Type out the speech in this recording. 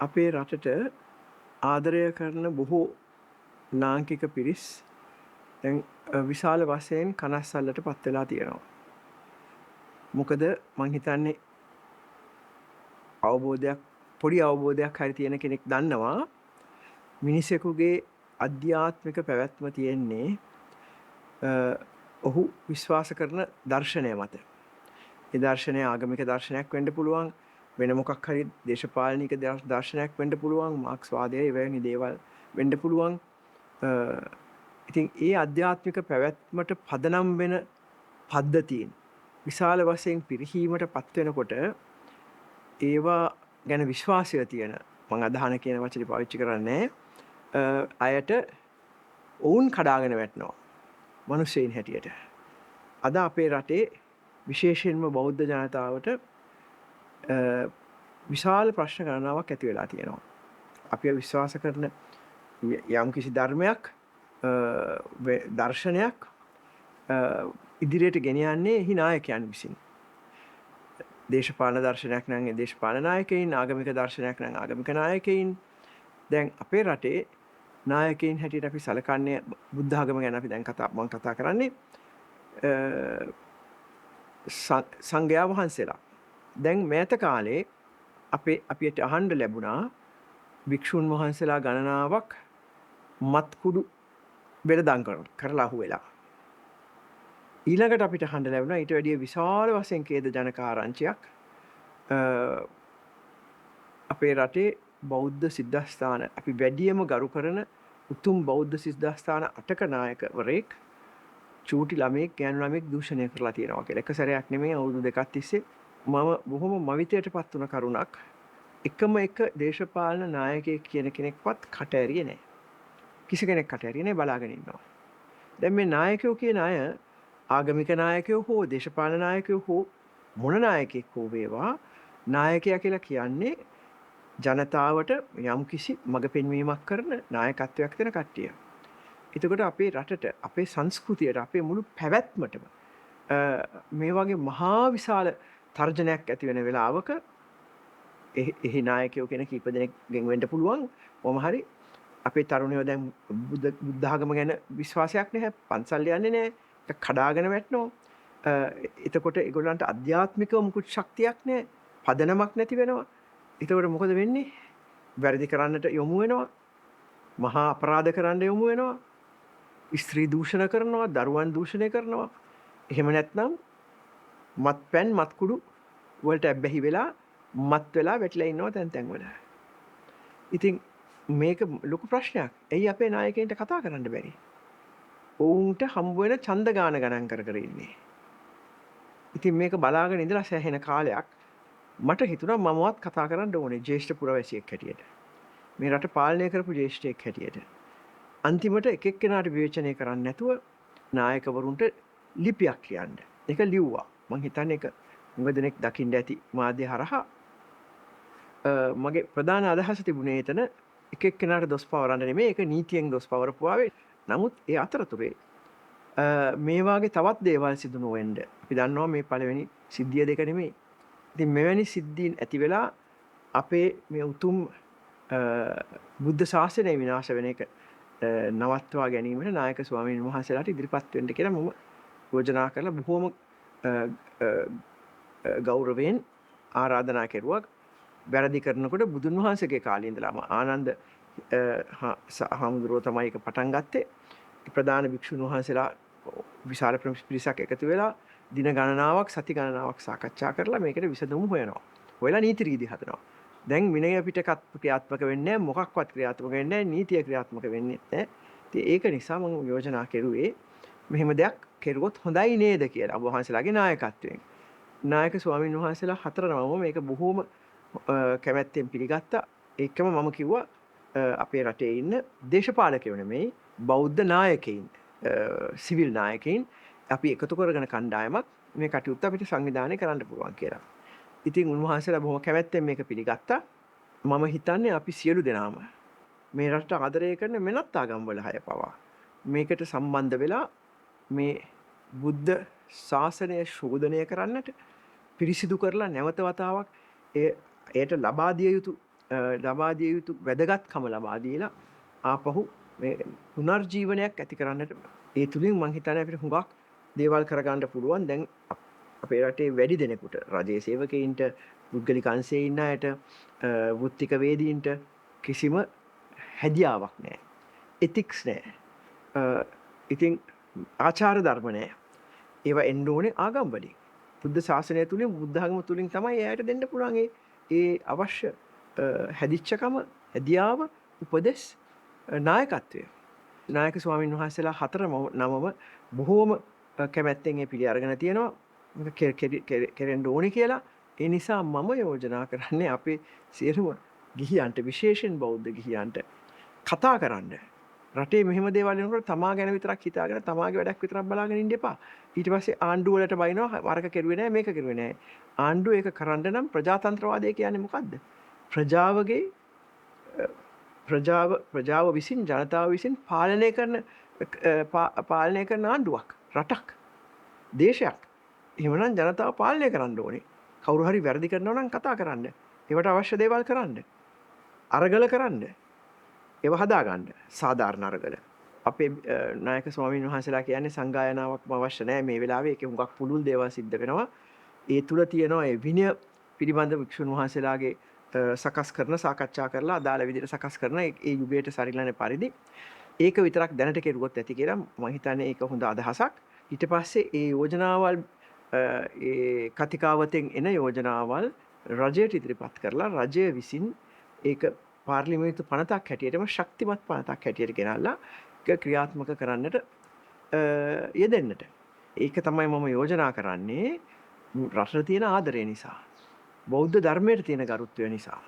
අපේ රටට ආදරය කරන බොහෝ ලාංකික පිරිස් දැන් විශාල වශයෙන් කනස්සල්ලට පත් වෙලා තියෙනවා. මොකද මං හිතන්නේ පොඩි අවබෝධයක් හරි තියෙන කෙනෙක් දන්නවා මිනිසෙකුගේ අධ්‍යාත්මික පැවැත්ම තියෙන්නේ ඔහු විශ්වාස කරන දර්ශනය මත. ඒ දර්ශනය ආගමික දර්ශනයක් වෙන්න පුළුවන්, වෙන මොකක් හරි දේශපාලනික දර්ශනයක් වෙන්න පුළුවන්, මාක්ස්වාදය එවැනි දේවල් වෙන්න පුළුවන්. ඉතින් ඒ අධ්‍යාත්මික පැවැත්මට පදනම් වෙන පද්ධතීන් විශාල වශයෙන් පිරිහීමට පත් වෙනකොට ඒවා ගැන විශ්වාසය තියෙන මම අදහන කියන වචනේ පාවිච්චි කරන්නේ අයට ඔවුන් කඩාගෙන වැටෙනවා මිනිස්සෙයින් හැටියට. අද අපේ රටේ විශේෂයෙන්ම බෞද්ධ ජනතාවට විශාල ප්‍රශ්න ගණනාවක් ඇති වෙලා තියෙනවා. අපි විශ්වාස කරන යම්කිසි ධර්මයක් දර්ශනයක් ඉදිරියට ගෙන යන්නේ එහි නායකයන් විසින්. දේශපාලන දර්ශනයක් නම් ඒ දේශපාලන නායකයින්, ආගමික දර්ශනයක් නම් ආගමික නායකයින්. දැන් අපේ රටේ නායකයින් හැටියට අපි සලකන්නේ බුද්ධ ආගම ගැන අපි දැන් මම කතා කරන්නේ සංඝයා වහන්සේලා. දැන් මෑත කාලේ අපිට අහන්න ලැබුණා භික්ෂුන් වහන්සේලා ගණනාවක් මත්කුඩු වෙළඳාම් කරලා අහුවෙලා. ඊළඟට අපිට අහන්න ලැබුණා ඊට වැඩිය විශාල වශයෙන් ඛේදජනක ආරංචියක් අපේ රටේ බෞද්ධ සිද්ධාස්ථාන අපි වැඩියම ගරු කරන උතුම් බෞද්ධ සිද්ධාස්ථාන 8ක නායකවරයෙක් චූටි ළමෙක් ගෑනු ළමෙක් දූෂණය කරලා තියෙනවා කියලා. එක සැරයක් නෙමෙයි අවුරුදු දෙකක් තිස්සේ මම බොහොම මවිතයටපත් වුණ කරුණක්. එකම එක දේශපාලන නායකයෙක් කියන කෙනෙක්වත් කට ඇරියේ නැහැ. කිසි කෙනෙක් කට ඇරියේ නැහැ, බලාගෙන ඉන්නවා. දැන් මේ නායකයෝ කියන අය ආගමික නායකයෝ හෝ දේශපාලන නායකයෝ හෝ මොන නායකයෙක් හෝ වේවා, නායකයා කියලා කියන්නේ ජනතාවට යම්කිසි මඟ පෙන්වීමක් කරන නායකත්වයක් දෙන කට්ටිය. එතකොට අපේ රටට, අපේ සංස්කෘතියට, අපේ මුළු පැවැත්මටම මේ වගේ මහා විශාල තර්ජනයක් ඇති වෙන වෙලාවක එහි නායකයෝ කියන කීප දෙනෙක්ගෙන් වෙන්න පුළුවන් මොම හරි අපේ තරුණයෝ දැන් බුද්ධ ආගම ගැන විශ්වාසයක් නැහැ, පන්සල් යන්නේ නැහැ, කඩාගෙන වැටෙනවා. එතකොට ඒගොල්ලන්ට අධ්‍යාත්මිකව මුකුත් ශක්තියක් නැහැ, පදනමක් නැති වෙනවා. එතකොට මොකද වෙන්නේ? වැරදි කරන්නට යොමු වෙනවා, මහා අපරාධ කරන්න යොමු වෙනවා, ස්ත්‍රී දූෂණ කරනවා, දරුවන් දූෂණය කරනවා. එහෙම නැත්නම් මත්පැන් මත්කුඩු වලට ඇබ්බැහි වෙලා මත් වෙලා වැටිලා ඉන්නවා තැන් වල. ඉතින් මේක ලොකු ප්‍රශ්නයක්. එයි අපේ නායකයින්ට කතා කරන්න බැරි. ඔවුන්ට හම්බ වෙන ඡන්ද ගණන් කර ඉන්නේ. ඉතින් මේක බලාගෙන ඉඳලා සෑහෙන කාලයක් මට හිතුණා මමවත් කතා කරන්න ඕනේ ජ්‍යෙෂ්ඨ පුරවැසියෙක් හැටියට. මේ රට පාලනය කරපු ජ්‍යෙෂ්ඨයෙක් හැටියට. අන්තිමට එක එක්කෙනාට විවේචනය කරන්නේ නැතුව නායකවරුන්ට ලිපියක් ලියන්න. ඒක ලිව්වා. මම හිතන්නේ ඒක මුග දෙනෙක් දකින්න ඇති මාධ්‍ය හරහා. මගේ ප්‍රධාන අදහස තිබුණේ එතන එක එක්කෙනාට දොස් පවරන්න නෙමෙයි, ඒක නීතියෙන් දොස් පවරපුවාවේ. නමුත් ඒ අතරතුරේ මේ වාගේ තවත් දේවල් සිදු නොවෙන්න අපි දන්නවා මේ පළවෙනි සිද්ධිය දෙක නෙමෙයි. ඉතින් මෙවැනි සිද්ධීන් ඇති වෙලා අපේ මේ උතුම් බුද්ධ ශාසනය විනාශ වෙන එක නවත්වා ගැනීමට නායක ස්වාමීන් වහන්සේලාට ඉදිරිපත් වෙන්න කියලා මම යෝජනා කරලා බොහොම ගෞරවයෙන් ආරාධනා කෙරුවා. වැරදි කරනකොට බුදුන් වහන්සේගේ කාලේ ඉඳලාම ආනන්ද හාමුදුරුවෝ තමයි ඒක පටන් ගත්තේ. ප්‍රධාන භික්ෂුන් වහන්සේලා විශාල පිරිසක් එකතු වෙලා දින ගණනාවක්, සති ගණනාවක් සාකච්ඡා කරලා මේකට විසඳුම් හොයනවා. හොයලා නීති රීති හදනවා. දැන් විනය පිටකත් ක්‍රියාත්මක වෙන්නේ නැහැ, මොකක්වත් ක්‍රියාත්මක වෙන්නේ නැහැ, නීතිය ක්‍රියාත්මක වෙන්නේ නැහැ. ඉතින් ඒක නිසා මම යෝජනා කෙරුවේ මෙහෙම දෙයක් කෙරුවොත් හොඳයි නේද කියලා ඔබ වහන්සේලාගේ නායකත්වයෙන්. නායක ස්වාමීන් වහන්සේලා 4 නමම මේක බොහොම කැමැත්තෙන් පිළිගත්තා. ඒකම මම කිව්වා අපේ රටේ ඉන්න දේශපාලකයෝ නෙමෙයි, බෞද්ධ නායකයින්, සිවිල් නායකයින් අපි එකතු කරගෙන කණ්ඩායමක් මේ කටයුත්ත අපිට සංවිධානය කරන්න පුළුවන් කියලා. ඉතින් උන්වහන්සේලා බොහොම කැමැත්තෙන් මේක පිළිගත්තා. මම හිතන්නේ අපි සියලු දෙනාම මේ රටට ආදරය කරන වෙනත් ආගම්වල අය පවා මේකට සම්බන්ධ වෙලා මේ බුද්ධ ශාසනය ශෝධනය කරන්නට, පිරිසිදු කරලා නැවත වතාවක් එයට ලබා දිය යුතු ලබා දිය යුතු වැදගත්කම ලබා දීලා ආපහු මේ පුනර්ජීවනයක් ඇති කරන්නට ඒ තුලින් මම හිතන්නේ අපිට හුඟක් දේවල් කරගන්න පුළුවන්. දැන් අපේ රටේ වැඩි දෙනෙකුට රජයේ සේවකයින්ට පුද්ගලික අංශයේ ඉන්න අයට වෘත්තික වේදීන්ට කිසිම හැදියාවක් නැහැ. එතික්ස් නැහැ. ඉතින් ආචාර ධර්ම නැහැ. ඒවා එන්න ඕනේ ආගම් වලින්. බුද්ධ ශාසනය තුලින් බුද්ධ ධර්ම තුලින් තමයි එයාට දෙන්න පුළුවන් ඒ අවශ්‍ය හැදිච්චකම, හැදියාව, උපදෙස්, නායකත්වය. නායක ස්වාමීන් වහන්සේලා නමම බොහෝම කැමැත්තෙන් ඒ පිළි අරගෙන තියෙනවා. කෙරෙන්න ඕනේ කියලා. ඒ නිසා මම යෝජනා කරන්නේ අපේ සියලුම ගිහියන්ට විශේෂයෙන් බෞද්ධ ගිහියන්ට කතා කරන්න. රටේ මෙහෙම දේවල් වෙනකොට තමා ගැන විතරක් හිතාගෙන තමාගේ වැඩක් විතරක් බලාගෙන ඉන්න එපා. ඊට පස්සේ ආණ්ඩුව වලට බයිනවා වරක කෙරුවේ නැහැ මේක කෙරුවේ නැහැ. ආණ්ඩුව ඒක කරන්න නම් ප්‍රජාතන්ත්‍රවාදය කියන්නේ මොකද්ද? ප්‍රජාව විසින් ජනතාව විසින් පාලනය කරන ආණ්ඩුවක්, රටක්, දේශයක්. එහෙමනම් ජනතාව පාලනය කරන්න ඕනේ. කවුරු හරි වැරදි කරනවා නම් කතා කරන්න. ඒවට අවශ්‍ය දේවල් කරන්න. අරගල කරන්න. ඒව හදාගන්න. සාධාරණ අරගල. අපේ නායක ස්වාමීන් වහන්සේලා කියන්නේ සංගායනාවක්ම අවශ්‍ය නැහැ මේ වෙලාවේ. ඒකේ හුඟක් පුළුල් දේවල් සිද්ධ වෙනවා. ඒ තුල තියෙනවා ඒ විනය පිළිබඳ වික්ෂුන් වහන්සේලාගේ සකස් කරන සාකච්ඡා කරලා අදාළ විදිහට සකස් කරන ඒ යුගයට සරිලන පරිදි ඒක විතරක් දැනට කෙරුවොත් ඇති කියලා මම හිතන්නේ ඒක හොඳ අදහසක්. ඊට පස්සේ ඒ යෝජනාවල් ඒ කතිකාවතෙන් එන යෝජනාවල් රජයට ඉදිරිපත් කරලා රජය විසින් ඒක පාර්ලිමේන්තු පනතක් හැටියටම ශක්තිමත් පනතක් හැටියට ගෙනල්ලා ඒක ක්‍රියාත්මක කරන්නට යෙදෙන්නට. ඒක තමයි මම යෝජනා කරන්නේ රටට තියෙන ආදරය නිසා. බෞද්ධ ධර්මයට තියෙන ගරුත්වය නිසා.